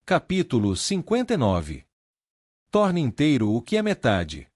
Capítulo 59. Torne inteiro o que é metade.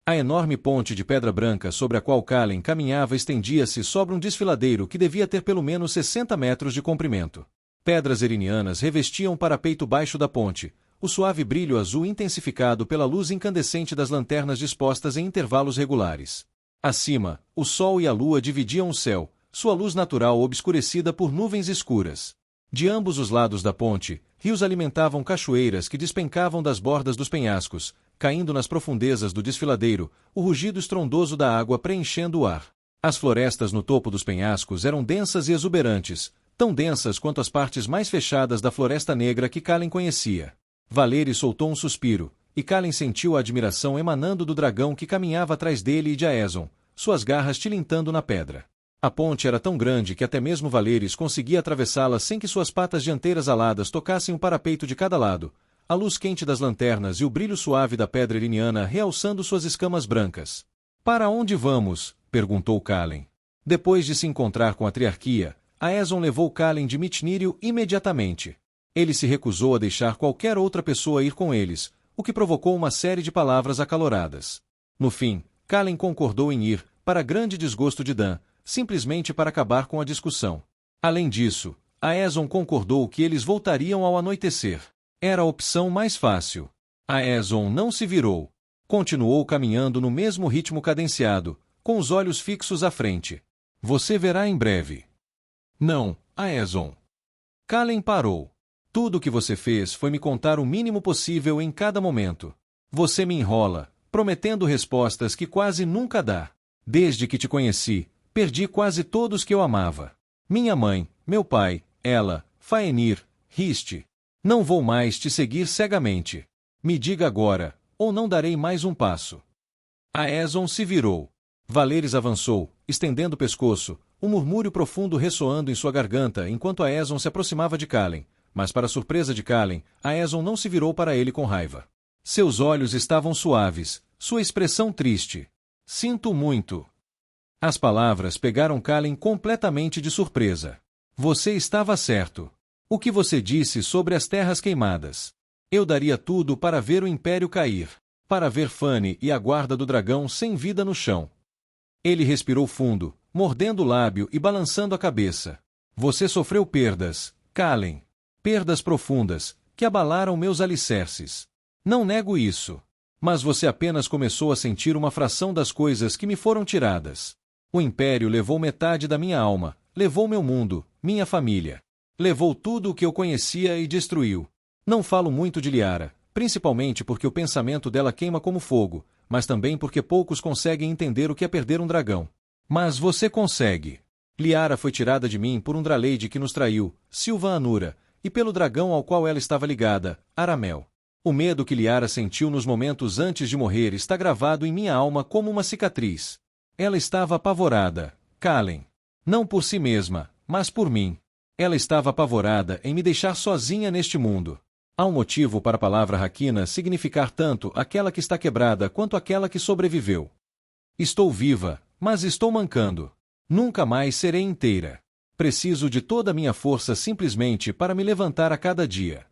A enorme ponte de pedra branca sobre a qual Kallen caminhava estendia-se sobre um desfiladeiro que devia ter pelo menos 60 metros de comprimento. Pedras erinianas revestiam o parapeito baixo da ponte, o suave brilho azul intensificado pela luz incandescente das lanternas dispostas em intervalos regulares. Acima, o sol e a lua dividiam o céu, sua luz natural obscurecida por nuvens escuras. De ambos os lados da ponte, rios alimentavam cachoeiras que despencavam das bordas dos penhascos, caindo nas profundezas do desfiladeiro, o rugido estrondoso da água preenchendo o ar. As florestas no topo dos penhascos eram densas e exuberantes, tão densas quanto as partes mais fechadas da Floresta Negra que Kallen conhecia. Valeri soltou um suspiro, e Kallen sentiu a admiração emanando do dragão que caminhava atrás dele e de Aeson, suas garras tilintando na pedra. A ponte era tão grande que até mesmo Valeris conseguia atravessá-la sem que suas patas dianteiras aladas tocassem o parapeito de cada lado, a luz quente das lanternas e o brilho suave da pedra eriniana realçando suas escamas brancas. "Para onde vamos?" perguntou Kallen. Depois de se encontrar com a triarquia, Aeson levou Kallen de Mitnírio imediatamente. Ele se recusou a deixar qualquer outra pessoa ir com eles, o que provocou uma série de palavras acaloradas. No fim, Kallen concordou em ir, para grande desgosto de Dan, simplesmente para acabar com a discussão. Além disso, Aeson concordou que eles voltariam ao anoitecer. Era a opção mais fácil. Aeson não se virou. Continuou caminhando no mesmo ritmo cadenciado, com os olhos fixos à frente. "Você verá em breve." "Não, Aeson." Kallen parou. "Tudo o que você fez foi me contar o mínimo possível em cada momento. Você me enrola, prometendo respostas que quase nunca dá. Desde que te conheci, perdi quase todos que eu amava. Minha mãe, meu pai, ela, Faenir, Riste. Não vou mais te seguir cegamente. Me diga agora, ou não darei mais um passo." Aeson se virou. Valeris avançou, estendendo o pescoço, um murmúrio profundo ressoando em sua garganta enquanto Aeson se aproximava de Kallen, mas para surpresa de Kallen, Aeson não se virou para ele com raiva. Seus olhos estavam suaves, sua expressão triste. "Sinto muito." As palavras pegaram Kallen completamente de surpresa. "Você estava certo. O que você disse sobre as terras queimadas? Eu daria tudo para ver o Império cair, para ver Fanny e a guarda do dragão sem vida no chão." Ele respirou fundo, mordendo o lábio e balançando a cabeça. "Você sofreu perdas, Kallen. Perdas profundas, que abalaram meus alicerces. Não nego isso. Mas você apenas começou a sentir uma fração das coisas que me foram tiradas. O Império levou metade da minha alma, levou meu mundo, minha família. Levou tudo o que eu conhecia e destruiu. Não falo muito de Liara, principalmente porque o pensamento dela queima como fogo, mas também porque poucos conseguem entender o que é perder um dragão. Mas você consegue. Liara foi tirada de mim por um Draleide que nos traiu, Silvan Anura, e pelo dragão ao qual ela estava ligada, Aramel. O medo que Liara sentiu nos momentos antes de morrer está gravado em minha alma como uma cicatriz. Ela estava apavorada, Kallen. Não por si mesma, mas por mim. Ela estava apavorada em me deixar sozinha neste mundo. Há um motivo para a palavra Hakina significar tanto aquela que está quebrada quanto aquela que sobreviveu. Estou viva, mas estou mancando. Nunca mais serei inteira. Preciso de toda a minha força simplesmente para me levantar a cada dia.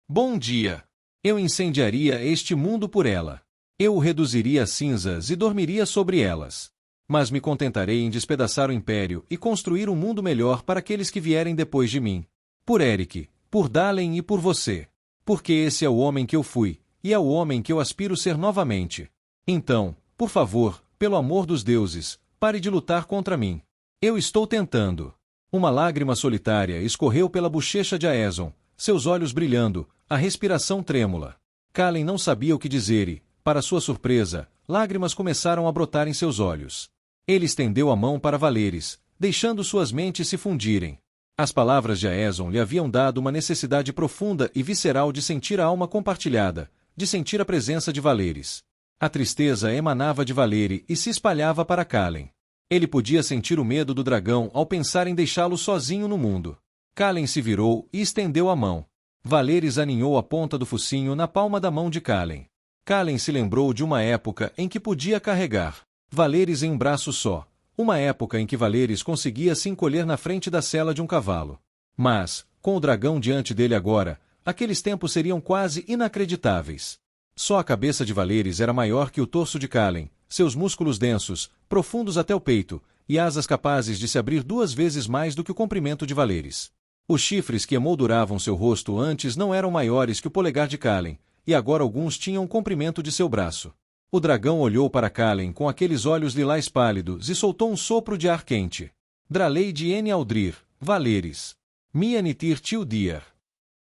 Bom dia. Eu incendiaria este mundo por ela. Eu o reduziria a cinzas e dormiria sobre elas. Mas me contentarei em despedaçar o Império e construir um mundo melhor para aqueles que vierem depois de mim. Por Eric, por Dalen e por você. Porque esse é o homem que eu fui, e é o homem que eu aspiro ser novamente. Então, por favor, pelo amor dos deuses, pare de lutar contra mim. Eu estou tentando." Uma lágrima solitária escorreu pela bochecha de Aeson, seus olhos brilhando, a respiração trêmula. Kallen não sabia o que dizer e, para sua surpresa, lágrimas começaram a brotar em seus olhos. Ele estendeu a mão para Valeris, deixando suas mentes se fundirem. As palavras de Aeson lhe haviam dado uma necessidade profunda e visceral de sentir a alma compartilhada, de sentir a presença de Valeris. A tristeza emanava de Valeri e se espalhava para Kallen. Ele podia sentir o medo do dragão ao pensar em deixá-lo sozinho no mundo. Kallen se virou e estendeu a mão. Valeris aninhou a ponta do focinho na palma da mão de Kallen. Kallen se lembrou de uma época em que podia carregar Valeris em um braço só, uma época em que Valeris conseguia se encolher na frente da sela de um cavalo. Mas, com o dragão diante dele agora, aqueles tempos seriam quase inacreditáveis. Só a cabeça de Valeris era maior que o torso de Kalen, seus músculos densos, profundos até o peito, e asas capazes de se abrir 2 vezes mais do que o comprimento de Valeris. Os chifres que emolduravam seu rosto antes não eram maiores que o polegar de Kalen, e agora alguns tinham o comprimento de seu braço. O dragão olhou para Kalen com aqueles olhos lilás pálidos e soltou um sopro de ar quente. Dralei de Eni-Aldrir, Valeris. Mianitir Tildir.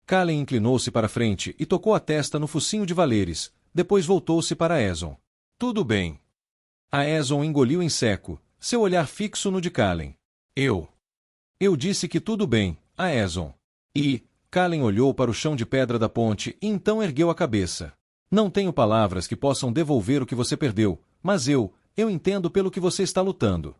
Kalen inclinou-se para frente e tocou a testa no focinho de Valeris, depois voltou-se para Aeson. Tudo bem. A Aeson engoliu em seco, seu olhar fixo no de Kalen. Eu disse que tudo bem, Aeson. Kalen olhou para o chão de pedra da ponte e então ergueu a cabeça. Não tenho palavras que possam devolver o que você perdeu, mas eu entendo pelo que você está lutando.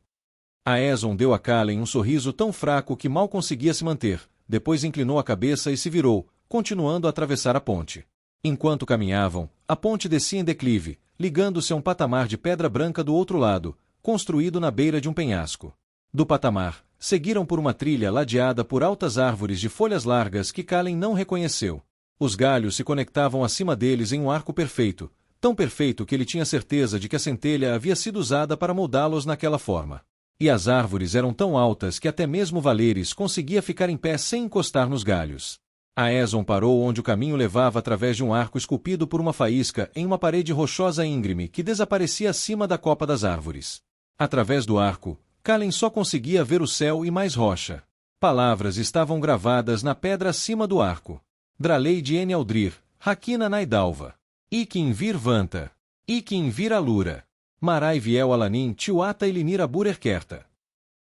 Aeson deu a Kalen um sorriso tão fraco que mal conseguia se manter, depois inclinou a cabeça e se virou, continuando a atravessar a ponte. Enquanto caminhavam, a ponte descia em declive, ligando-se a um patamar de pedra branca do outro lado, construído na beira de um penhasco. Do patamar, seguiram por uma trilha ladeada por altas árvores de folhas largas que Kalen não reconheceu. Os galhos se conectavam acima deles em um arco perfeito, tão perfeito que ele tinha certeza de que a centelha havia sido usada para moldá-los naquela forma. E as árvores eram tão altas que até mesmo Valeris conseguia ficar em pé sem encostar nos galhos. Aeson parou onde o caminho levava através de um arco esculpido por uma faísca em uma parede rochosa íngreme que desaparecia acima da copa das árvores. Através do arco, Kalen só conseguia ver o céu e mais rocha. Palavras estavam gravadas na pedra acima do arco. Dralei de Eni-Aldrir, Hakina Naidalva. Ikin vir Vanta. Ikin vir Alura. Marai viel Alanin Tiuata Elinir Aburerkerta.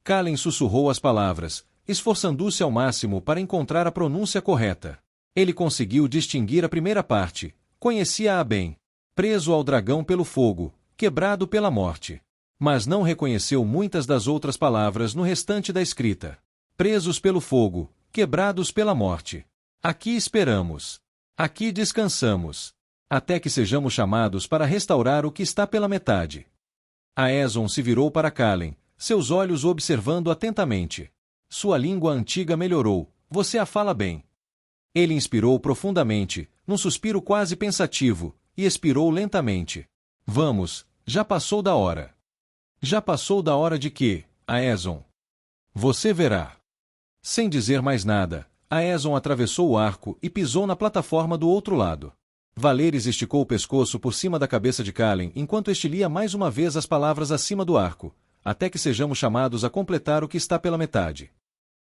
Kalen sussurrou as palavras, esforçando-se ao máximo para encontrar a pronúncia correta. Ele conseguiu distinguir a primeira parte, conhecia-a bem. Preso ao dragão pelo fogo, quebrado pela morte. Mas não reconheceu muitas das outras palavras no restante da escrita. Presos pelo fogo, quebrados pela morte. Aqui esperamos. Aqui descansamos. Até que sejamos chamados para restaurar o que está pela metade. Aeson se virou para Kalen, seus olhos o observando atentamente. Sua língua antiga melhorou, você a fala bem. Ele inspirou profundamente, num suspiro quase pensativo, e expirou lentamente. Vamos, já passou da hora. Já passou da hora de quê, Aeson? Você verá. Sem dizer mais nada, Aeson atravessou o arco e pisou na plataforma do outro lado. Valeris esticou o pescoço por cima da cabeça de Kalen enquanto este lia mais uma vez as palavras acima do arco, até que sejamos chamados a completar o que está pela metade.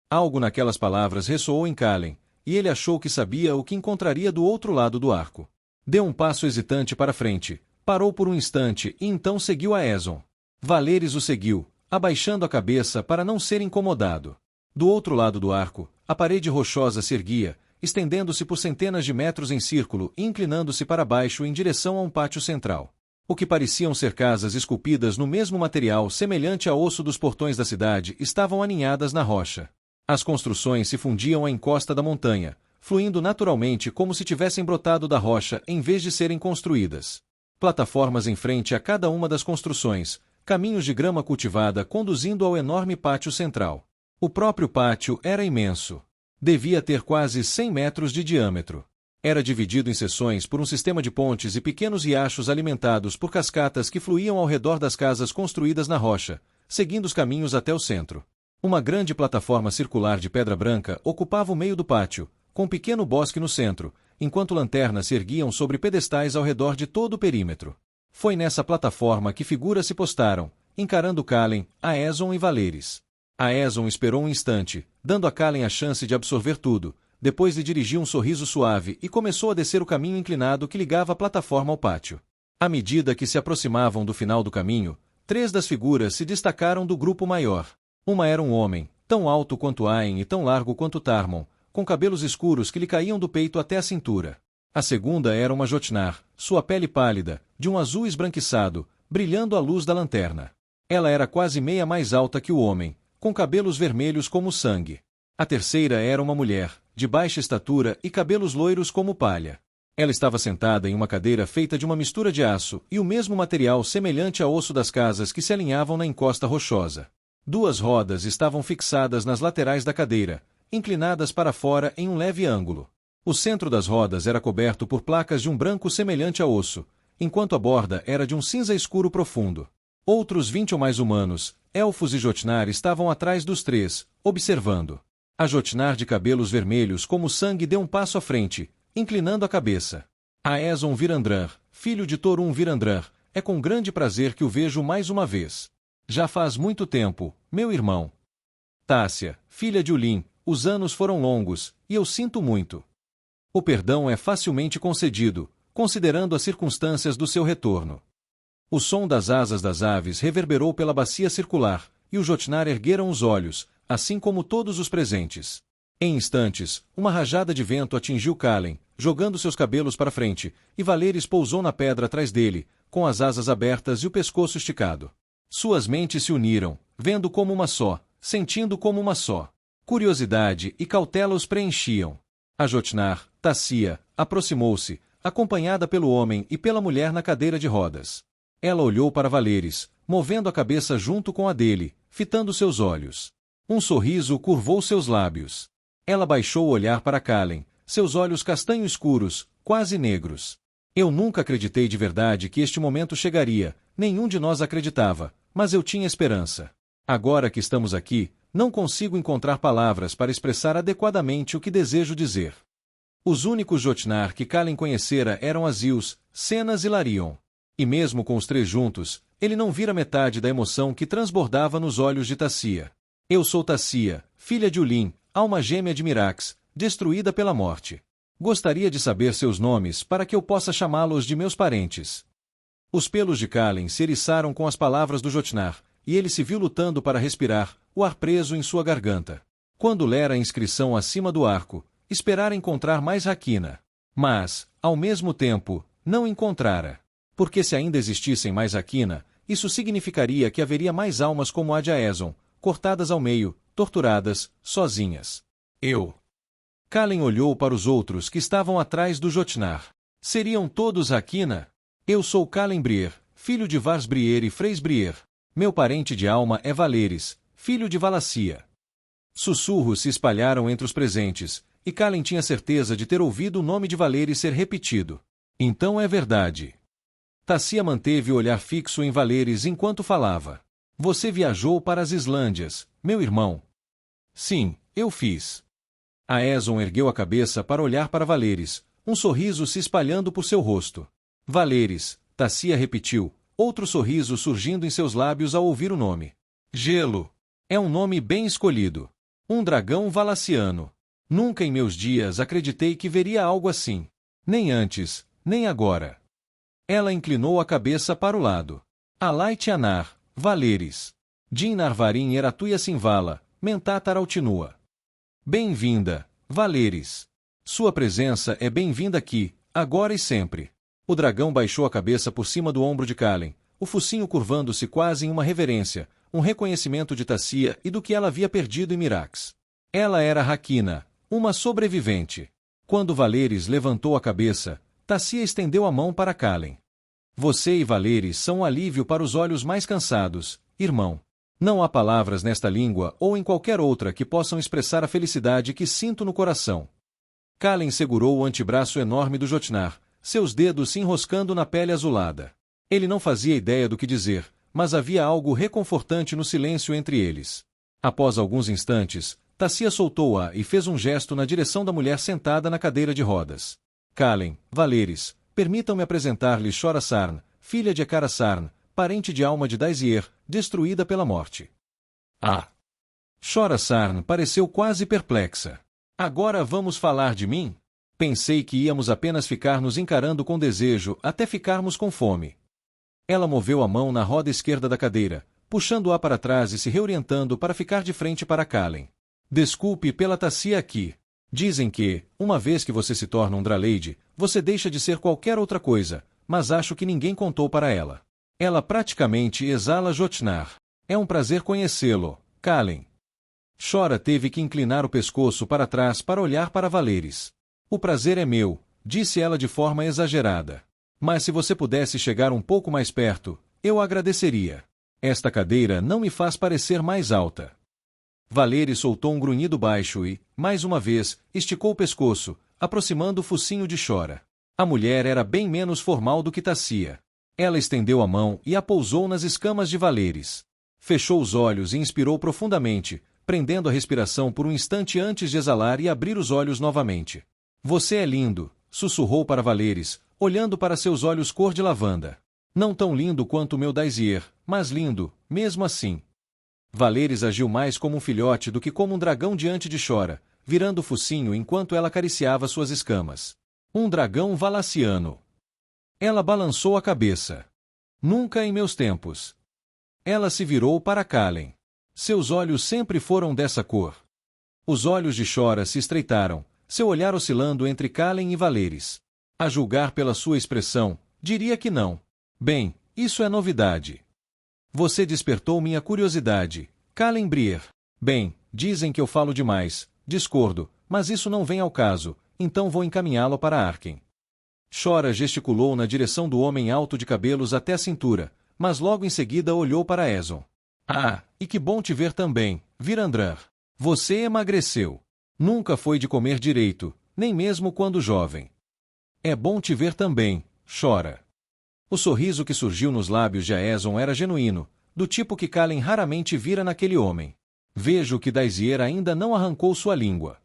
Algo naquelas palavras ressoou em Kalen, e ele achou que sabia o que encontraria do outro lado do arco. Deu um passo hesitante para frente, parou por um instante e então seguiu Aeson. Valeris o seguiu, abaixando a cabeça para não ser incomodado. Do outro lado do arco, a parede rochosa se erguia, estendendo-se por centenas de metros em círculo e inclinando-se para baixo em direção a um pátio central. O que pareciam ser casas esculpidas no mesmo material semelhante ao osso dos portões da cidade estavam aninhadas na rocha. As construções se fundiam à encosta da montanha, fluindo naturalmente como se tivessem brotado da rocha em vez de serem construídas. Plataformas em frente a cada uma das construções, caminhos de grama cultivada conduzindo ao enorme pátio central. O próprio pátio era imenso. Devia ter quase 100 metros de diâmetro. Era dividido em seções por um sistema de pontes e pequenos riachos alimentados por cascatas que fluíam ao redor das casas construídas na rocha, seguindo os caminhos até o centro. Uma grande plataforma circular de pedra branca ocupava o meio do pátio, com um pequeno bosque no centro, enquanto lanternas se erguiam sobre pedestais ao redor de todo o perímetro. Foi nessa plataforma que figuras se postaram, encarando Kalen, Aeson e Valeris. Aeson esperou um instante, dando a Kalen a chance de absorver tudo, depois lhe dirigiu um sorriso suave e começou a descer o caminho inclinado que ligava a plataforma ao pátio. À medida que se aproximavam do final do caminho, 3 das figuras se destacaram do grupo maior. Uma era um homem, tão alto quanto Aen e tão largo quanto Tarmon, com cabelos escuros que lhe caíam do peito até a cintura. A segunda era uma Jotnar, sua pele pálida, de um azul esbranquiçado, brilhando à luz da lanterna. Ela era quase meia mais alta que o homem, com cabelos vermelhos como sangue. A terceira era uma mulher, de baixa estatura e cabelos loiros como palha. Ela estava sentada em uma cadeira feita de uma mistura de aço e o mesmo material semelhante ao osso das casas que se alinhavam na encosta rochosa. 2 rodas estavam fixadas nas laterais da cadeira, inclinadas para fora em um leve ângulo. O centro das rodas era coberto por placas de um branco semelhante a osso, enquanto a borda era de um cinza escuro profundo. Outros 20 ou mais humanos, elfos e Jotnar estavam atrás dos três, observando. A Jotnar de cabelos vermelhos como sangue deu um passo à frente, inclinando a cabeça. A Aeson Virandrar, filho de Torun Virandrar, é com grande prazer que o vejo mais uma vez. Já faz muito tempo, meu irmão. Tássia, filha de Ulim, os anos foram longos, e eu sinto muito. O perdão é facilmente concedido, considerando as circunstâncias do seu retorno. O som das asas das aves reverberou pela bacia circular, e os Jotnar ergueram os olhos, assim como todos os presentes. Em instantes, uma rajada de vento atingiu Kalen, jogando seus cabelos para frente, e Valeris pousou na pedra atrás dele, com as asas abertas e o pescoço esticado. Suas mentes se uniram, vendo como uma só, sentindo como uma só. Curiosidade e cautela os preenchiam. A Jotnar, Tássia, aproximou-se, acompanhada pelo homem e pela mulher na cadeira de rodas. Ela olhou para Valeris, movendo a cabeça junto com a dele, fitando seus olhos. Um sorriso curvou seus lábios. Ela baixou o olhar para Kalen, seus olhos castanho escuros, quase negros. Eu nunca acreditei de verdade que este momento chegaria, nenhum de nós acreditava, mas eu tinha esperança. Agora que estamos aqui, não consigo encontrar palavras para expressar adequadamente o que desejo dizer. Os únicos Jotnar que Kalen conhecera eram Azils, Cenas e Larion. E mesmo com os três juntos, ele não vira metade da emoção que transbordava nos olhos de Tássia. Eu sou Tássia, filha de Ulim, alma gêmea de Mirax, destruída pela morte. Gostaria de saber seus nomes para que eu possa chamá-los de meus parentes. Os pelos de Kalen se eriçaram com as palavras do Jotnar, e ele se viu lutando para respirar, o ar preso em sua garganta. Quando lera a inscrição acima do arco, esperara encontrar mais Rakina. Mas, ao mesmo tempo, não encontrara. Porque se ainda existissem mais Rakina, isso significaria que haveria mais almas como a de Aeson, cortadas ao meio, torturadas, sozinhas. Kalen olhou para os outros que estavam atrás do Jotnar. Seriam todos Rakina? Eu sou Kalen Brier, filho de Vars Brier e Freys Brier. Meu parente de alma é Valeris, filho de Valaccia. Sussurros se espalharam entre os presentes, e Kalen tinha certeza de ter ouvido o nome de Valeris ser repetido. Então é verdade. Tássia manteve o olhar fixo em Valeris enquanto falava. Você viajou para as Islândias, meu irmão. Sim, eu fiz. Aeson ergueu a cabeça para olhar para Valeris, um sorriso se espalhando por seu rosto. Valeris, Tássia repetiu, outro sorriso surgindo em seus lábios ao ouvir o nome. Gelo. É um nome bem escolhido. Um dragão valaciano. Nunca em meus dias acreditei que veria algo assim. Nem antes, nem agora. Ela inclinou a cabeça para o lado. Alaitianar, Valeris. Din Narvarin Eratuia Sinvala, Mentatar Altinua. Bem-vinda, Valeris. Sua presença é bem-vinda aqui, agora e sempre. O dragão baixou a cabeça por cima do ombro de Kalen, o focinho curvando-se quase em uma reverência, um reconhecimento de Tássia e do que ela havia perdido em Mirax. Ela era Rakina, uma sobrevivente. Quando Valeris levantou a cabeça, Tássia estendeu a mão para Kalen. Você e Valeris são um alívio para os olhos mais cansados, irmão. Não há palavras nesta língua ou em qualquer outra que possam expressar a felicidade que sinto no coração. Kalen segurou o antebraço enorme do Jotnar, seus dedos se enroscando na pele azulada. Ele não fazia ideia do que dizer, mas havia algo reconfortante no silêncio entre eles. Após alguns instantes, Tássia soltou-a e fez um gesto na direção da mulher sentada na cadeira de rodas. Kalen, Valeris, permitam-me apresentar-lhe Shora Sarn, filha de Ekara Sarn, parente de alma de Daisier, destruída pela morte. Shora Sarn pareceu quase perplexa. Agora vamos falar de mim? Pensei que íamos apenas ficar nos encarando com desejo até ficarmos com fome. Ela moveu a mão na roda esquerda da cadeira, puxando-a para trás e se reorientando para ficar de frente para Kalen. Desculpe pela Tássia aqui. Dizem que, uma vez que você se torna um Draleide, você deixa de ser qualquer outra coisa, mas acho que ninguém contou para ela. Ela praticamente exala Jotnar. É um prazer conhecê-lo, Kalen. Shora teve que inclinar o pescoço para trás para olhar para Valeris. O prazer é meu, disse ela de forma exagerada. Mas se você pudesse chegar um pouco mais perto, eu agradeceria. Esta cadeira não me faz parecer mais alta. Valeris soltou um grunhido baixo e, mais uma vez, esticou o pescoço, aproximando o focinho de Chora. A mulher era bem menos formal do que Tassia. Ela estendeu a mão e a pousou nas escamas de Valeris. Fechou os olhos e inspirou profundamente, prendendo a respiração por um instante antes de exalar e abrir os olhos novamente. Você é lindo, sussurrou para Valeris, olhando para seus olhos cor de lavanda. Não tão lindo quanto o meu Daisier, mas lindo, mesmo assim. Valeris agiu mais como um filhote do que como um dragão diante de Chora, virando o focinho enquanto ela acariciava suas escamas. Um dragão valaciano. Ela balançou a cabeça. Nunca em meus tempos. Ela se virou para Kalen. Seus olhos sempre foram dessa cor. Os olhos de Chora se estreitaram, seu olhar oscilando entre Kalen e Valeris. A julgar pela sua expressão, diria que não. Bem, isso é novidade. Você despertou minha curiosidade, Kalen Brier. Bem, dizem que eu falo demais, discordo, mas isso não vem ao caso, então vou encaminhá-lo para Arken. Chora gesticulou na direção do homem alto de cabelos até a cintura, mas logo em seguida olhou para Ezon. Ah, e que bom te ver também, Virandrar. Você emagreceu. Nunca foi de comer direito, nem mesmo quando jovem. É bom te ver também, Chora. O sorriso que surgiu nos lábios de Aezon era genuíno, do tipo que Kalen raramente vira naquele homem. Vejo que Daisier ainda não arrancou sua língua.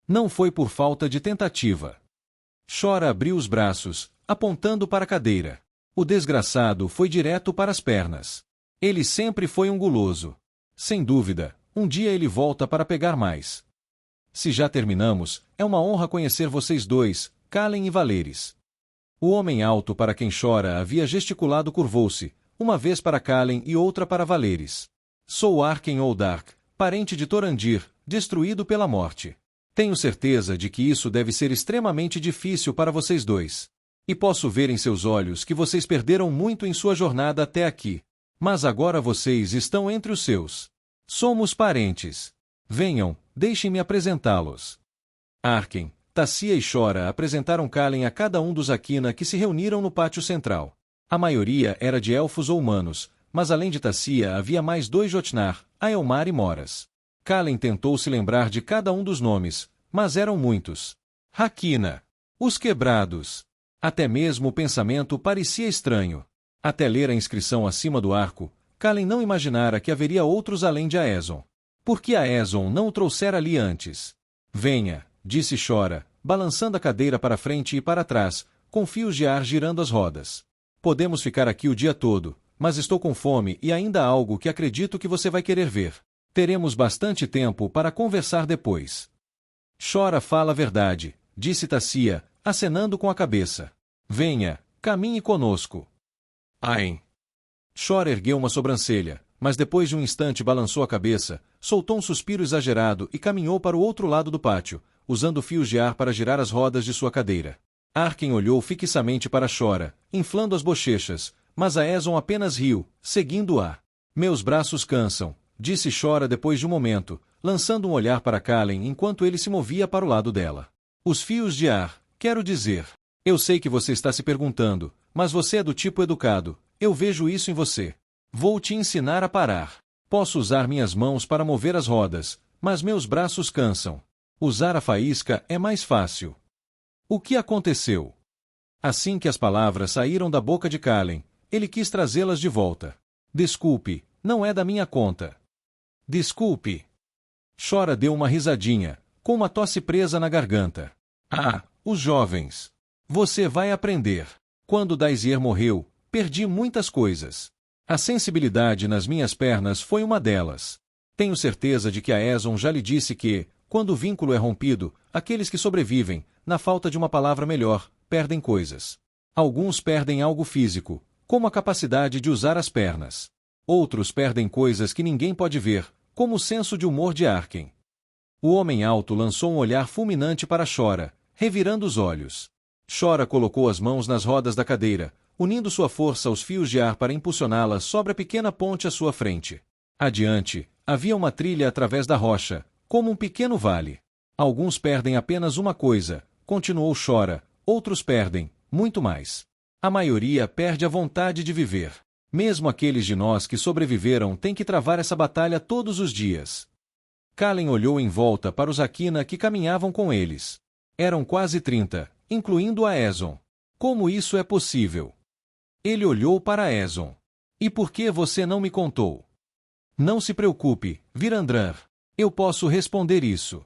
Não foi por falta de tentativa. Chora abriu os braços, apontando para a cadeira. O desgraçado foi direto para as pernas. Ele sempre foi um guloso. Sem dúvida, um dia ele volta para pegar mais. Se já terminamos, é uma honra conhecer vocês dois, Kalen e Valeris. O homem alto para quem Chora havia gesticulado curvou-se, uma vez para Kalen e outra para Valeris. Sou Arken Oldark, parente de Torandir, destruído pela morte. Tenho certeza de que isso deve ser extremamente difícil para vocês dois. E posso ver em seus olhos que vocês perderam muito em sua jornada até aqui. Mas agora vocês estão entre os seus. Somos parentes. Venham, deixem-me apresentá-los. Arken, Tassia e Chora apresentaram Kalen a cada um dos Aquina que se reuniram no pátio central. A maioria era de elfos ou humanos, mas além de Tassia havia mais 2 Jotnar, Aelmar e Moras. Kalen tentou se lembrar de cada um dos nomes, mas eram muitos. Hakina. Os Quebrados. Até mesmo o pensamento parecia estranho. Até ler a inscrição acima do arco, Kalen não imaginara que haveria outros além de Aezon. Por que Aezon não o trouxera ali antes? Venha, disse Chora, balançando a cadeira para frente e para trás, com fios de ar girando as rodas. Podemos ficar aqui o dia todo, mas estou com fome e ainda há algo que acredito que você vai querer ver. Teremos bastante tempo para conversar depois. Chora fala a verdade, disse Tassia, acenando com a cabeça. Venha, caminhe conosco. Ain. Chora ergueu uma sobrancelha, mas depois de um instante balançou a cabeça, soltou um suspiro exagerado e caminhou para o outro lado do pátio, usando fios de ar para girar as rodas de sua cadeira. Arken olhou fixamente para Chora, inflando as bochechas, mas Aezon apenas riu, seguindo-a. Meus braços cansam, disse Chora depois de um momento, lançando um olhar para Kalen enquanto ele se movia para o lado dela. Os fios de ar, quero dizer. Eu sei que você está se perguntando, mas você é do tipo educado, eu vejo isso em você. Vou te ensinar a parar. Posso usar minhas mãos para mover as rodas, mas meus braços cansam. Usar a faísca é mais fácil. O que aconteceu? Assim que as palavras saíram da boca de Kalen, ele quis trazê-las de volta. Desculpe, não é da minha conta. Desculpe. Chora deu uma risadinha, com uma tosse presa na garganta. Ah, os jovens. Você vai aprender. Quando Daisier morreu, perdi muitas coisas. A sensibilidade nas minhas pernas foi uma delas. Tenho certeza de que Aezon já lhe disse que, quando o vínculo é rompido, aqueles que sobrevivem, na falta de uma palavra melhor, perdem coisas. Alguns perdem algo físico, como a capacidade de usar as pernas. Outros perdem coisas que ninguém pode ver, como o senso de humor de Arken. O homem alto lançou um olhar fulminante para Chora, revirando os olhos. Chora colocou as mãos nas rodas da cadeira, unindo sua força aos fios de ar para impulsioná-la sobre a pequena ponte à sua frente. Adiante, havia uma trilha através da rocha, como um pequeno vale. Alguns perdem apenas uma coisa, continuou Chora, outros perdem, muito mais. A maioria perde a vontade de viver. Mesmo aqueles de nós que sobreviveram têm que travar essa batalha todos os dias. Kalen olhou em volta para os Aquina que caminhavam com eles. Eram quase 30, incluindo a Aeson. Como isso é possível? Ele olhou para Aeson. E por que você não me contou? Não se preocupe, Virandran. Eu posso responder isso.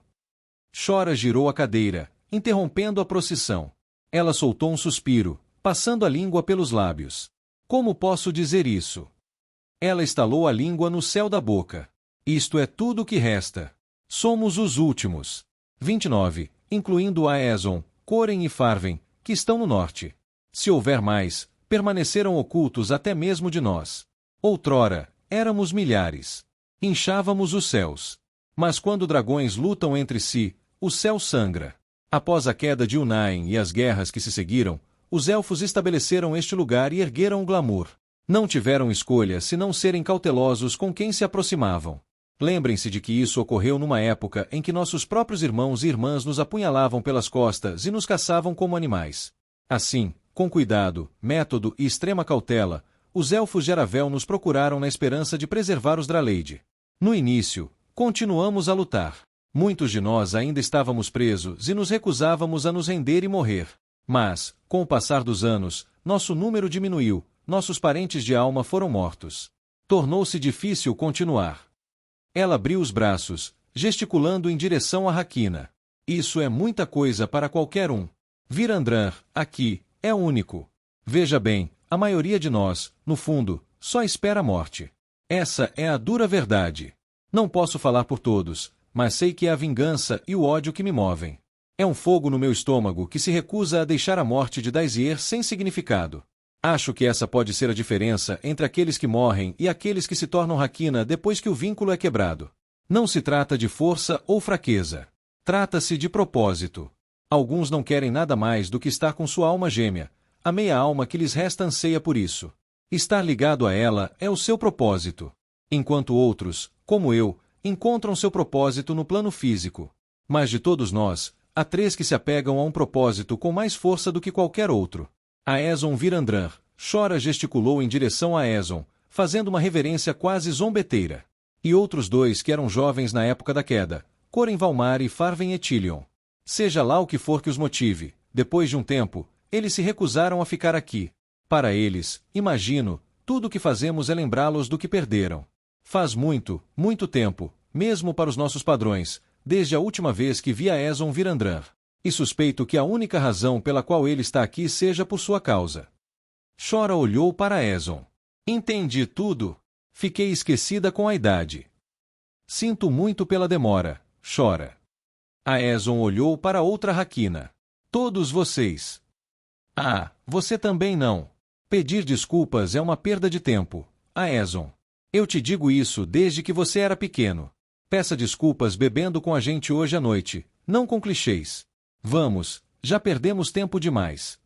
Shora girou a cadeira, interrompendo a procissão. Ela soltou um suspiro, passando a língua pelos lábios. Como posso dizer isso? Ela estalou a língua no céu da boca. Isto é tudo o que resta. Somos os últimos. 29, incluindo a Aeson, Coren e Farven, que estão no norte. Se houver mais, permaneceram ocultos até mesmo de nós. Outrora, éramos milhares. Inchávamos os céus. Mas quando dragões lutam entre si, o céu sangra. Após a queda de Unain e as guerras que se seguiram, os elfos estabeleceram este lugar e ergueram o glamour. Não tiveram escolha senão serem cautelosos com quem se aproximavam. Lembrem-se de que isso ocorreu numa época em que nossos próprios irmãos e irmãs nos apunhalavam pelas costas e nos caçavam como animais. Assim, com cuidado, método e extrema cautela, os elfos de Aravel nos procuraram na esperança de preservar os Draleide. No início, continuamos a lutar. Muitos de nós ainda estávamos presos e nos recusávamos a nos render e morrer. Mas, com o passar dos anos, nosso número diminuiu, nossos parentes de alma foram mortos. Tornou-se difícil continuar. Ela abriu os braços, gesticulando em direção a Rakina. Isso é muita coisa para qualquer um. Virandran, aqui, é único. Veja bem, a maioria de nós, no fundo, só espera a morte. Essa é a dura verdade. Não posso falar por todos, mas sei que é a vingança e o ódio que me movem. É um fogo no meu estômago que se recusa a deixar a morte de Daisier sem significado. Acho que essa pode ser a diferença entre aqueles que morrem e aqueles que se tornam Rakina depois que o vínculo é quebrado. Não se trata de força ou fraqueza. Trata-se de propósito. Alguns não querem nada mais do que estar com sua alma gêmea. A meia alma que lhes resta anseia por isso. Estar ligado a ela é o seu propósito. Enquanto outros, como eu, encontram seu propósito no plano físico. Mas de todos nós, há 3 que se apegam a um propósito com mais força do que qualquer outro. A Aeson Virandran, Shora gesticulou em direção a Aeson, fazendo uma reverência quase zombeteira. E outros 2 que eram jovens na época da queda, Coren Valmar e Farven Etilion. Seja lá o que for que os motive, depois de um tempo, eles se recusaram a ficar aqui. Para eles, imagino, tudo o que fazemos é lembrá-los do que perderam. Faz muito, muito tempo, mesmo para os nossos padrões, desde a última vez que vi a Aeson Virandran. E suspeito que a única razão pela qual ele está aqui seja por sua causa. Shora olhou para Aeson. Entendi tudo. Fiquei esquecida com a idade. Sinto muito pela demora, Shora. A Aeson olhou para outra Rakina. Todos vocês. Ah, você também não. Pedir desculpas é uma perda de tempo, Aeson. Eu te digo isso desde que você era pequeno. Peça desculpas bebendo com a gente hoje à noite, não com clichês. Vamos, já perdemos tempo demais.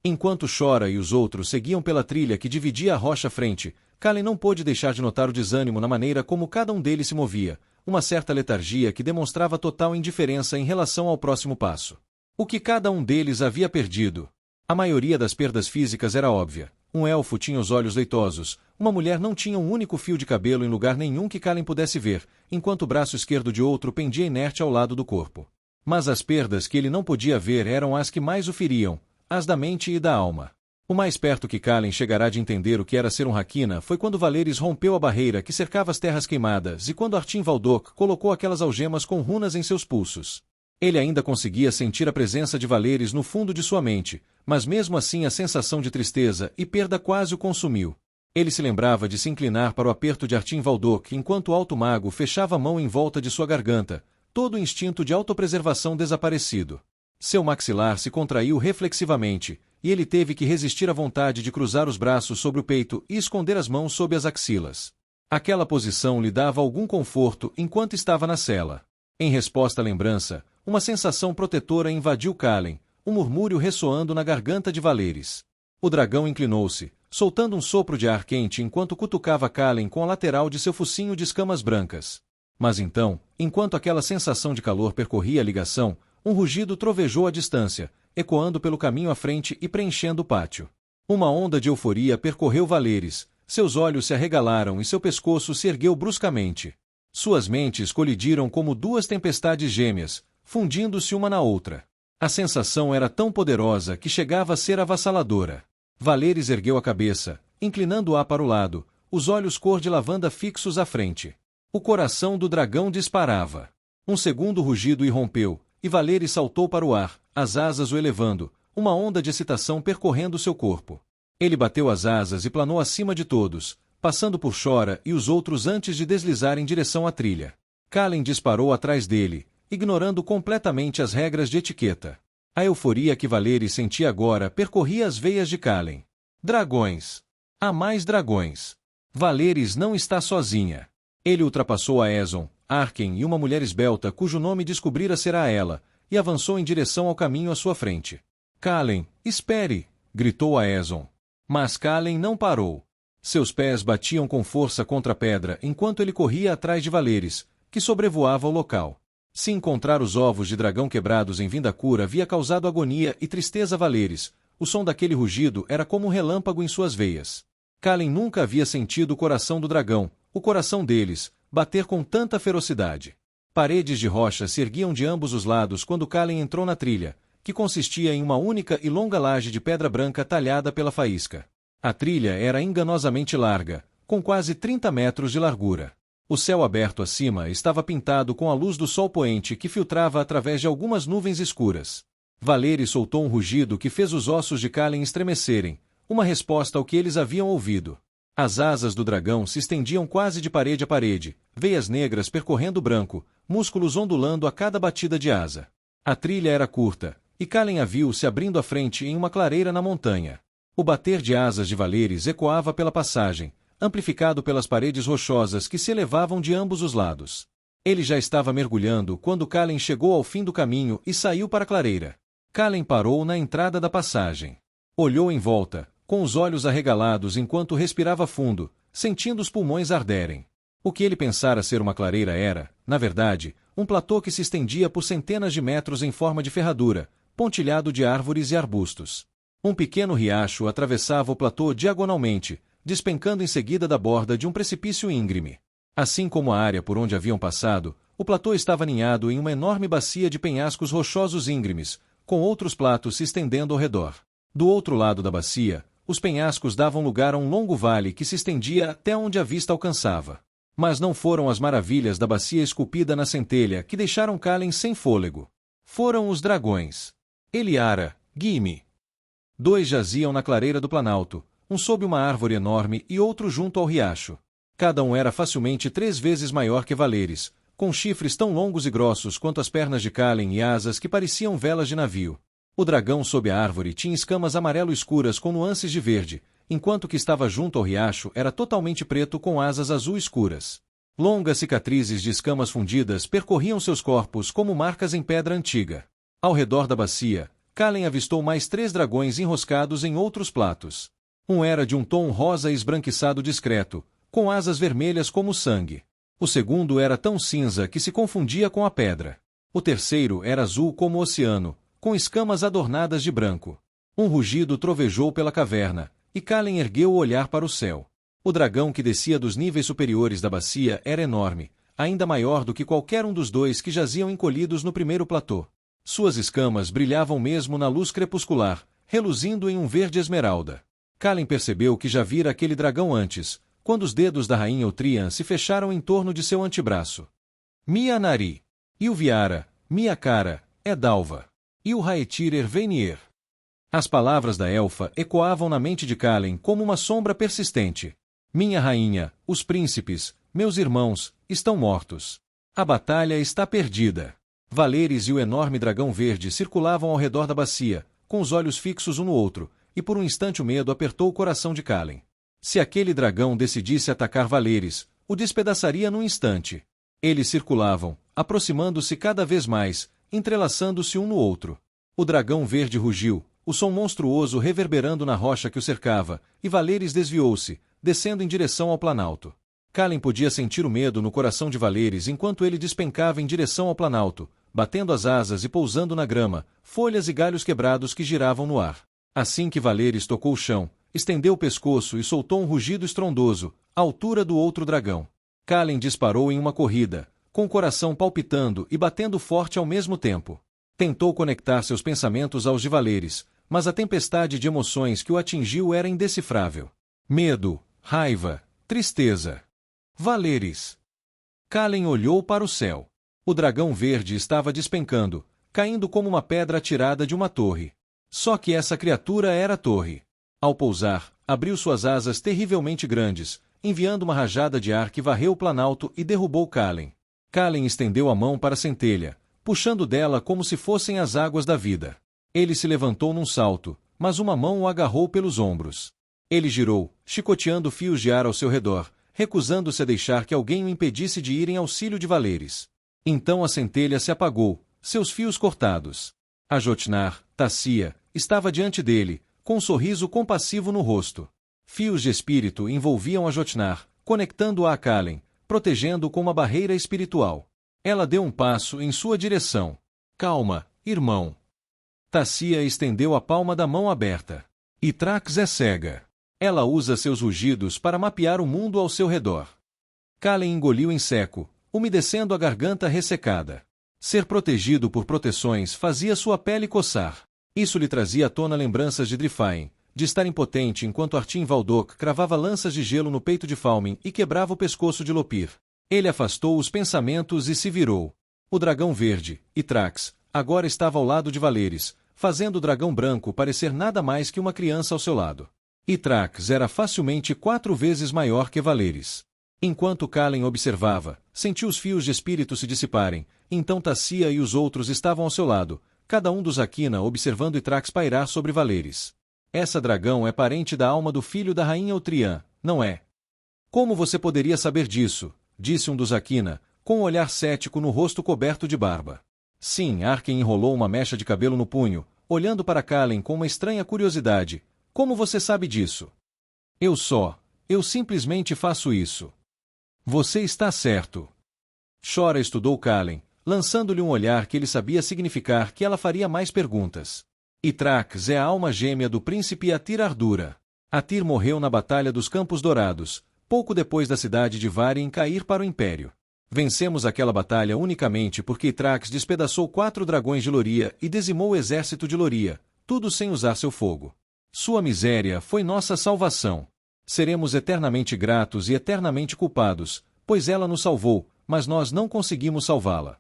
Enquanto Shora e os outros seguiam pela trilha que dividia a rocha à frente, Kalen não pôde deixar de notar o desânimo na maneira como cada um deles se movia, uma certa letargia que demonstrava total indiferença em relação ao próximo passo. O que cada um deles havia perdido? A maioria das perdas físicas era óbvia. Um elfo tinha os olhos leitosos, uma mulher não tinha um único fio de cabelo em lugar nenhum que Kalen pudesse ver, enquanto o braço esquerdo de outro pendia inerte ao lado do corpo. Mas as perdas que ele não podia ver eram as que mais o feriam, as da mente e da alma. O mais perto que Kalen chegará de entender o que era ser um Rakina foi quando Valeris rompeu a barreira que cercava as terras queimadas e quando Artim Valdok colocou aquelas algemas com runas em seus pulsos. Ele ainda conseguia sentir a presença de Valeris no fundo de sua mente, mas mesmo assim a sensação de tristeza e perda quase o consumiu. Ele se lembrava de se inclinar para o aperto de Artim Valdok enquanto o alto mago fechava a mão em volta de sua garganta, todo o instinto de autopreservação desaparecido. Seu maxilar se contraiu reflexivamente, e ele teve que resistir à vontade de cruzar os braços sobre o peito e esconder as mãos sob as axilas. Aquela posição lhe dava algum conforto enquanto estava na cela. Em resposta à lembrança, uma sensação protetora invadiu Kalen, um murmúrio ressoando na garganta de Valeris. O dragão inclinou-se, soltando um sopro de ar quente enquanto cutucava Kalen com a lateral de seu focinho de escamas brancas. Mas então, enquanto aquela sensação de calor percorria a ligação, um rugido trovejou à distância, ecoando pelo caminho à frente e preenchendo o pátio. Uma onda de euforia percorreu Valeris, seus olhos se arregalaram e seu pescoço se ergueu bruscamente. Suas mentes colidiram como 2 tempestades gêmeas, fundindo-se uma na outra. A sensação era tão poderosa que chegava a ser avassaladora. Valerius ergueu a cabeça, inclinando-a para o lado, os olhos cor de lavanda fixos à frente. O coração do dragão disparava. Um segundo rugido irrompeu, e Valerius saltou para o ar, as asas o elevando, uma onda de excitação percorrendo seu corpo. Ele bateu as asas e planou acima de todos, passando por Shora e os outros antes de deslizar em direção à trilha. Kallen disparou atrás dele, ignorando completamente as regras de etiqueta. A euforia que Valerius sentia agora percorria as veias de Kallen. Dragões! Há mais dragões! Valerius não está sozinha. Ele ultrapassou a Ezon, Arken e uma mulher esbelta cujo nome descobrira será ela, e avançou em direção ao caminho à sua frente. Kallen, espere! Gritou a Ezon. Mas Kallen não parou. Seus pés batiam com força contra a pedra enquanto ele corria atrás de Valerius, que sobrevoava o local. Se encontrar os ovos de dragão quebrados em Vindakura havia causado agonia e tristeza a Valerius, o som daquele rugido era como um relâmpago em suas veias. Kallen nunca havia sentido o coração do dragão, o coração deles, bater com tanta ferocidade. Paredes de rocha se erguiam de ambos os lados quando Kallen entrou na trilha, que consistia em uma única e longa laje de pedra branca talhada pela faísca. A trilha era enganosamente larga, com quase 30 metros de largura. O céu aberto acima estava pintado com a luz do sol poente que filtrava através de algumas nuvens escuras. Valerius soltou um rugido que fez os ossos de Kallen estremecerem, uma resposta ao que eles haviam ouvido. As asas do dragão se estendiam quase de parede a parede, veias negras percorrendo o branco, músculos ondulando a cada batida de asa. A trilha era curta, e Kallen a viu se abrindo à frente em uma clareira na montanha. O bater de asas de Valerius ecoava pela passagem, amplificado pelas paredes rochosas que se elevavam de ambos os lados. Ele já estava mergulhando quando Kallen chegou ao fim do caminho e saiu para a clareira. Kallen parou na entrada da passagem. Olhou em volta, com os olhos arregalados enquanto respirava fundo, sentindo os pulmões arderem. O que ele pensara ser uma clareira era, na verdade, um platô que se estendia por centenas de metros em forma de ferradura, pontilhado de árvores e arbustos. Um pequeno riacho atravessava o platô diagonalmente, despencando em seguida da borda de um precipício íngreme. Assim como a área por onde haviam passado, o platô estava ninhado em uma enorme bacia de penhascos rochosos íngremes, com outros platos se estendendo ao redor. Do outro lado da bacia, os penhascos davam lugar a um longo vale que se estendia até onde a vista alcançava. Mas não foram as maravilhas da bacia esculpida na centelha que deixaram Kallen sem fôlego. Foram os dragões. Eliara, Gyme. 2 jaziam na clareira do planalto, um sob uma árvore enorme e outro junto ao riacho. Cada um era facilmente 3 vezes maior que Valerius, com chifres tão longos e grossos quanto as pernas de Kallen e asas que pareciam velas de navio. O dragão sob a árvore tinha escamas amarelo escuras com nuances de verde, enquanto o que estava junto ao riacho era totalmente preto com asas azul escuras. Longas cicatrizes de escamas fundidas percorriam seus corpos como marcas em pedra antiga. Ao redor da bacia, Kallen avistou mais 3 dragões enroscados em outros platos. Um era de um tom rosa esbranquiçado discreto, com asas vermelhas como sangue. O segundo era tão cinza que se confundia com a pedra. O terceiro era azul como o oceano, com escamas adornadas de branco. Um rugido trovejou pela caverna, e Kallen ergueu o olhar para o céu. O dragão que descia dos níveis superiores da bacia era enorme, ainda maior do que qualquer um dos 2 que jaziam encolhidos no primeiro platô. Suas escamas brilhavam mesmo na luz crepuscular, reluzindo em um verde esmeralda. Kallen percebeu que já vira aquele dragão antes, quando os dedos da rainha Utrian se fecharam em torno de seu antebraço. Mia Nari. Ilviara, Mia Cara, Edalva. E o Haetir Ervenier. As palavras da elfa ecoavam na mente de Kallen como uma sombra persistente. Minha rainha, os príncipes, meus irmãos, estão mortos. A batalha está perdida. Valerius e o enorme dragão verde circulavam ao redor da bacia, com os olhos fixos um no outro, e por um instante o medo apertou o coração de Kallen. Se aquele dragão decidisse atacar Valerius, o despedaçaria num instante. Eles circulavam, aproximando-se cada vez mais, entrelaçando-se um no outro. O dragão verde rugiu, o som monstruoso reverberando na rocha que o cercava, e Valerius desviou-se, descendo em direção ao planalto. Kallen podia sentir o medo no coração de Valerius enquanto ele despencava em direção ao planalto, batendo as asas e pousando na grama, folhas e galhos quebrados que giravam no ar. Assim que Valerius tocou o chão, estendeu o pescoço e soltou um rugido estrondoso, à altura do outro dragão. Kallen disparou em uma corrida, com o coração palpitando e batendo forte ao mesmo tempo. Tentou conectar seus pensamentos aos de Valeris, mas a tempestade de emoções que o atingiu era indecifrável. Medo, raiva, tristeza. Valeris. Kalen olhou para o céu. O dragão verde estava despencando, caindo como uma pedra atirada de uma torre. Só que essa criatura era a torre. Ao pousar, abriu suas asas terrivelmente grandes, enviando uma rajada de ar que varreu o planalto e derrubou Kalen. Kalen estendeu a mão para a centelha, puxando dela como se fossem as águas da vida. Ele se levantou num salto, mas uma mão o agarrou pelos ombros. Ele girou, chicoteando fios de ar ao seu redor, recusando-se a deixar que alguém o impedisse de ir em auxílio de Valeris. Então a centelha se apagou, seus fios cortados. A Jotnar, Tassia, estava diante dele, com um sorriso compassivo no rosto. Fios de espírito envolviam a Jotnar, conectando-a a Kalen, protegendo-o com uma barreira espiritual. Ela deu um passo em sua direção. Calma, irmão. Tassia estendeu a palma da mão aberta. Itrax é cega. Ela usa seus rugidos para mapear o mundo ao seu redor. Kalen engoliu em seco, umedecendo a garganta ressecada. Ser protegido por proteções fazia sua pele coçar. Isso lhe trazia à tona lembranças de Drifain, de estar impotente enquanto Artim Valdok cravava lanças de gelo no peito de Falmin e quebrava o pescoço de Lopir. Ele afastou os pensamentos e se virou. O dragão verde, Itrax, agora estava ao lado de Valeris, fazendo o dragão branco parecer nada mais que uma criança ao seu lado. Itrax era facilmente 4 vezes maior que Valeris. Enquanto Kalen observava, sentiu os fios de espírito se dissiparem, então Tassia e os outros estavam ao seu lado, cada um dos Aquina observando Itrax pairar sobre Valeris. Essa dragão é parente da alma do filho da rainha Otrian, não é? Como você poderia saber disso? Disse um dos Aquina, com um olhar cético no rosto coberto de barba. Sim, Arken enrolou uma mecha de cabelo no punho, olhando para Kalen com uma estranha curiosidade. Como você sabe disso? Eu simplesmente faço isso. Você está certo. Shora estudou Kalen, lançando-lhe um olhar que ele sabia significar que ela faria mais perguntas. Itrax é a alma gêmea do príncipe Atir Ardura. Atir morreu na Batalha dos Campos Dourados, pouco depois da cidade de Varin cair para o Império. Vencemos aquela batalha unicamente porque Itrax despedaçou 4 dragões de Loria e dizimou o exército de Loria, tudo sem usar seu fogo. Sua miséria foi nossa salvação. Seremos eternamente gratos e eternamente culpados, pois ela nos salvou, mas nós não conseguimos salvá-la.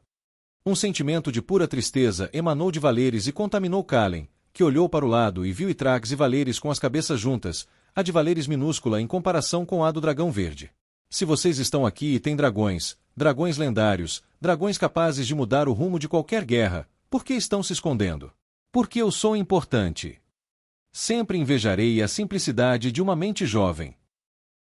Um sentimento de pura tristeza emanou de Valeris e contaminou Kalen, que olhou para o lado e viu Itrax e Valeris com as cabeças juntas, a de Valeris minúscula em comparação com a do dragão verde. Se vocês estão aqui e têm dragões, dragões lendários, dragões capazes de mudar o rumo de qualquer guerra, por que estão se escondendo? Porque eu sou importante. Sempre invejarei a simplicidade de uma mente jovem.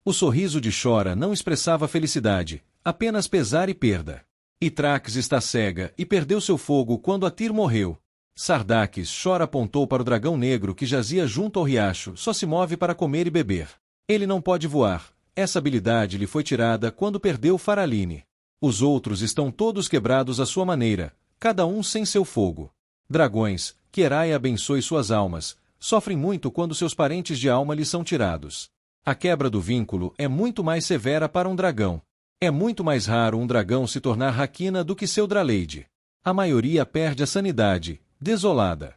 O sorriso de Shora não expressava felicidade, apenas pesar e perda. Itrax está cega e perdeu seu fogo quando Atir morreu. Sardaques, Shora apontou para o dragão negro que jazia junto ao riacho, só se move para comer e beber. Ele não pode voar. Essa habilidade lhe foi tirada quando perdeu Faraline. Os outros estão todos quebrados à sua maneira, cada um sem seu fogo. Dragões, que Herai abençoe suas almas, sofrem muito quando seus parentes de alma lhes são tirados. A quebra do vínculo é muito mais severa para um dragão. É muito mais raro um dragão se tornar Hakina do que seu Draleide. A maioria perde a sanidade, desolada.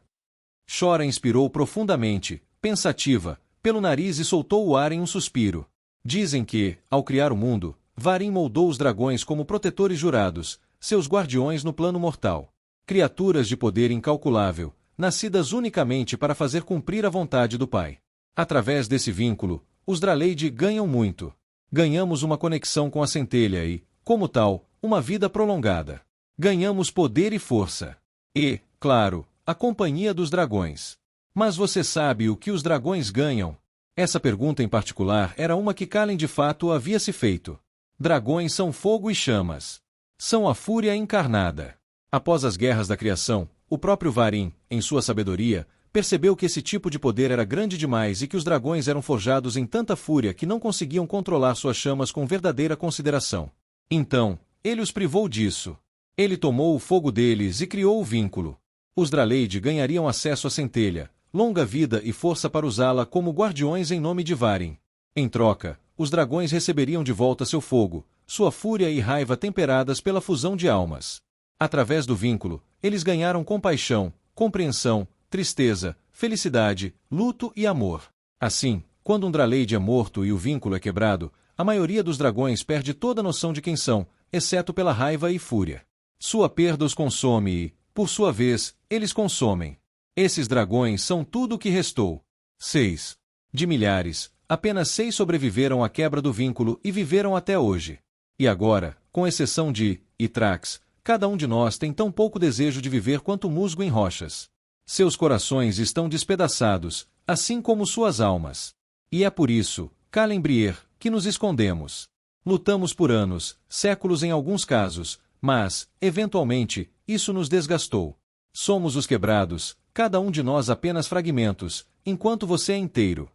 Shora inspirou profundamente, pensativa, pelo nariz e soltou o ar em um suspiro. Dizem que, ao criar o mundo, Varin moldou os dragões como protetores jurados, seus guardiões no plano mortal. Criaturas de poder incalculável, nascidas unicamente para fazer cumprir a vontade do Pai. Através desse vínculo, os Draleide ganham muito. Ganhamos uma conexão com a centelha e, como tal, uma vida prolongada. Ganhamos poder e força. E, claro, a companhia dos dragões. Mas você sabe o que os dragões ganham? Essa pergunta em particular era uma que Kalen de fato havia se feito. Dragões são fogo e chamas. São a fúria encarnada. Após as guerras da criação, o próprio Varin, em sua sabedoria, percebeu que esse tipo de poder era grande demais e que os dragões eram forjados em tanta fúria que não conseguiam controlar suas chamas com verdadeira consideração. Então, ele os privou disso. Ele tomou o fogo deles e criou o vínculo. Os Draleide ganhariam acesso à centelha, longa vida e força para usá-la como guardiões em nome de Varin. Em troca, os dragões receberiam de volta seu fogo, sua fúria e raiva temperadas pela fusão de almas. Através do vínculo, eles ganharam compaixão, compreensão, tristeza, felicidade, luto e amor. Assim, quando um Draleide é morto e o vínculo é quebrado, a maioria dos dragões perde toda a noção de quem são, exceto pela raiva e fúria. Sua perda os consome e, por sua vez, eles consomem. Esses dragões são tudo o que restou. 6. De milhares, apenas 6 sobreviveram à quebra do vínculo e viveram até hoje. E agora, com exceção de Itrax, cada um de nós tem tão pouco desejo de viver quanto musgo em rochas. Seus corações estão despedaçados, assim como suas almas. E é por isso, Calembrier, que nos escondemos. Lutamos por anos, séculos em alguns casos, mas, eventualmente, isso nos desgastou. Somos os quebrados, cada um de nós apenas fragmentos, enquanto você é inteiro.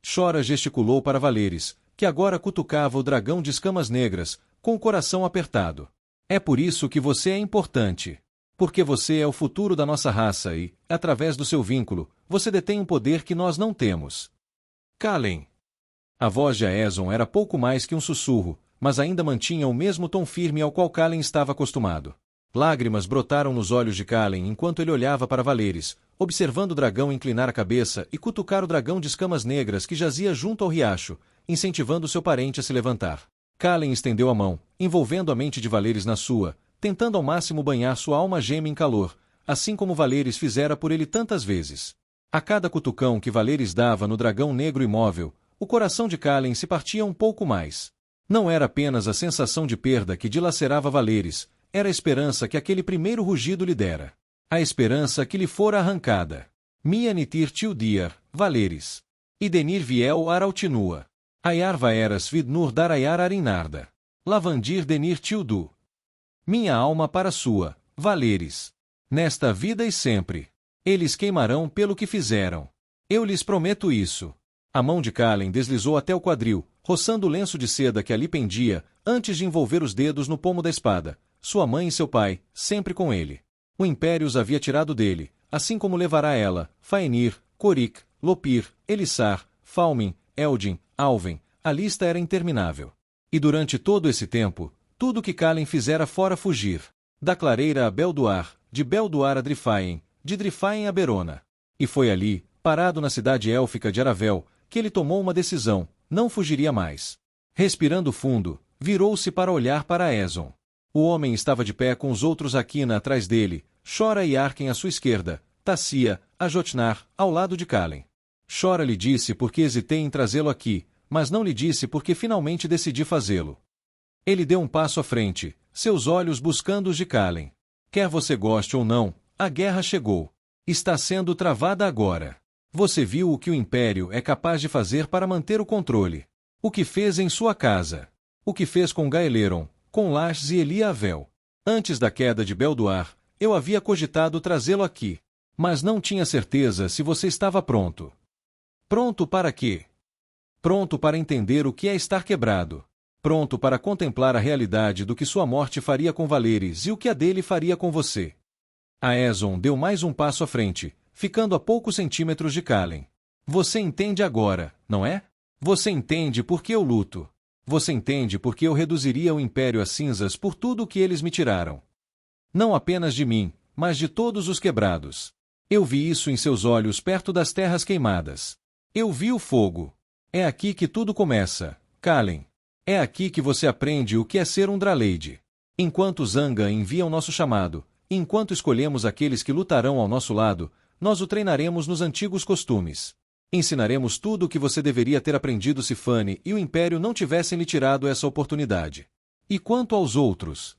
Chora gesticulou para Valeris, que agora cutucava o dragão de escamas negras, com o coração apertado. É por isso que você é importante. Porque você é o futuro da nossa raça e, através do seu vínculo, você detém um poder que nós não temos. Calem. A voz de Aeson era pouco mais que um sussurro, mas ainda mantinha o mesmo tom firme ao qual Calen estava acostumado. Lágrimas brotaram nos olhos de Calen enquanto ele olhava para Valeris, observando o dragão inclinar a cabeça e cutucar o dragão de escamas negras que jazia junto ao riacho, incentivando seu parente a se levantar. Calen estendeu a mão, envolvendo a mente de Valeris na sua, tentando ao máximo banhar sua alma gêmea em calor, assim como Valeris fizera por ele tantas vezes. A cada cutucão que Valeris dava no dragão negro imóvel, o coração de Calen se partia um pouco mais. Não era apenas a sensação de perda que dilacerava Valeris, era a esperança que aquele primeiro rugido lhe dera. A esperança que lhe fora arrancada. Mia nitir tildiar, Valeris. Idenir viel arautinua. Ayar vaeras vidnur darayar arinarda. Lavandir denir tildu. Minha alma para sua, Valeris. Nesta vida e sempre. Eles queimarão pelo que fizeram. Eu lhes prometo isso. A mão de Calen deslizou até o quadril, roçando o lenço de seda que ali pendia, antes de envolver os dedos no pomo da espada. Sua mãe e seu pai, sempre com ele. O Império os havia tirado dele, assim como levará ela, Faenir, Corik, Lopir, Elissar, Falmin, Eldin, Alven. A lista era interminável. E durante todo esse tempo, tudo que Calen fizera fora fugir. Da clareira a Belduar, de Belduar a Drifaen, de Drifaen a Berona. E foi ali, parado na cidade élfica de Aravel, que ele tomou uma decisão, não fugiria mais. Respirando fundo, virou-se para olhar para Aeson. O homem estava de pé com os outros Aquina atrás dele, Chora e Arken à sua esquerda, Tassia, a Jotnar, ao lado de Calen. Chora lhe disse porque hesitei em trazê-lo aqui, mas não lhe disse porque finalmente decidi fazê-lo. Ele deu um passo à frente, seus olhos buscando os de Calen. Quer você goste ou não, a guerra chegou. Está sendo travada agora. Você viu o que o Império é capaz de fazer para manter o controle. O que fez em sua casa. O que fez com Gaeleron, com Laches e Eliavel. Antes da queda de Belduar, eu havia cogitado trazê-lo aqui. Mas não tinha certeza se você estava pronto. Pronto para quê? Pronto para entender o que é estar quebrado. Pronto para contemplar a realidade do que sua morte faria com Valeris e o que a dele faria com você. Aeson deu mais um passo à frente, ficando a poucos centímetros de Calen. Você entende agora, não é? Você entende por que eu luto. Você entende por que eu reduziria o Império a cinzas por tudo o que eles me tiraram. Não apenas de mim, mas de todos os quebrados. Eu vi isso em seus olhos perto das terras queimadas. Eu vi o fogo. É aqui que tudo começa, Calen. É aqui que você aprende o que é ser um Draleide. Enquanto Zanga envia o nosso chamado, enquanto escolhemos aqueles que lutarão ao nosso lado, nós o treinaremos nos antigos costumes. Ensinaremos tudo o que você deveria ter aprendido se Fanny e o Império não tivessem lhe tirado essa oportunidade. E quanto aos outros?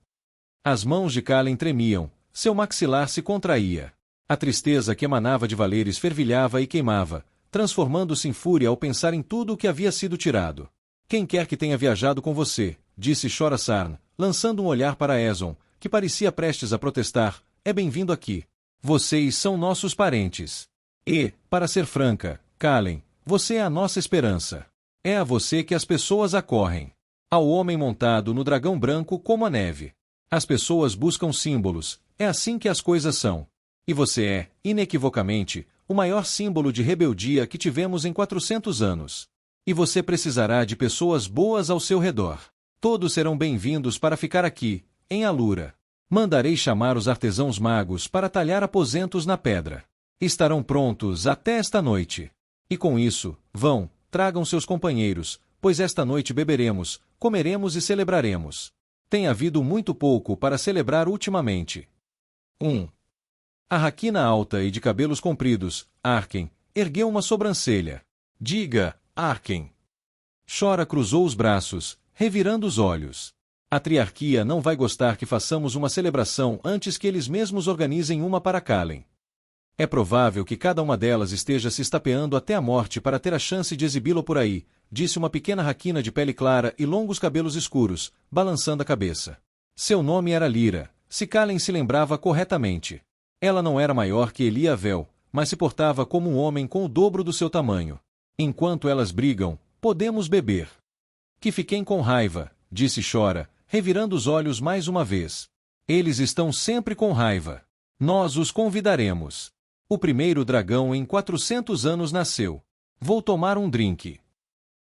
As mãos de Calen tremiam, seu maxilar se contraía. A tristeza que emanava de Valeris fervilhava e queimava, transformando-se em fúria ao pensar em tudo o que havia sido tirado. Quem quer que tenha viajado com você, disse Chora-Sarn, lançando um olhar para Aeson, que parecia prestes a protestar, é bem-vindo aqui. Vocês são nossos parentes. E, para ser franca, Calen, você é a nossa esperança. É a você que as pessoas acorrem. Ao homem montado no dragão branco como a neve. As pessoas buscam símbolos, é assim que as coisas são. E você é, inequivocamente, o maior símbolo de rebeldia que tivemos em 400 anos. E você precisará de pessoas boas ao seu redor. Todos serão bem-vindos para ficar aqui, em Alura. Mandarei chamar os artesãos magos para talhar aposentos na pedra. Estarão prontos até esta noite. E com isso, vão, tragam seus companheiros, pois esta noite beberemos, comeremos e celebraremos. Tem havido muito pouco para celebrar ultimamente. 1. A raquina alta e de cabelos compridos, Arken, ergueu uma sobrancelha. Diga, Arken. Chora cruzou os braços, revirando os olhos. A triarquia não vai gostar que façamos uma celebração antes que eles mesmos organizem uma para Kalen. É provável que cada uma delas esteja se estapeando até a morte para ter a chance de exibi-lo por aí, disse uma pequena raquina de pele clara e longos cabelos escuros, balançando a cabeça. Seu nome era Lyra, se Kalen se lembrava corretamente. Ela não era maior que Eliavel, mas se portava como um homem com o dobro do seu tamanho. Enquanto elas brigam, podemos beber. Que fiquem com raiva, disse Chora, revirando os olhos mais uma vez. Eles estão sempre com raiva. Nós os convidaremos. O primeiro dragão em 400 anos nasceu. Vou tomar um drink.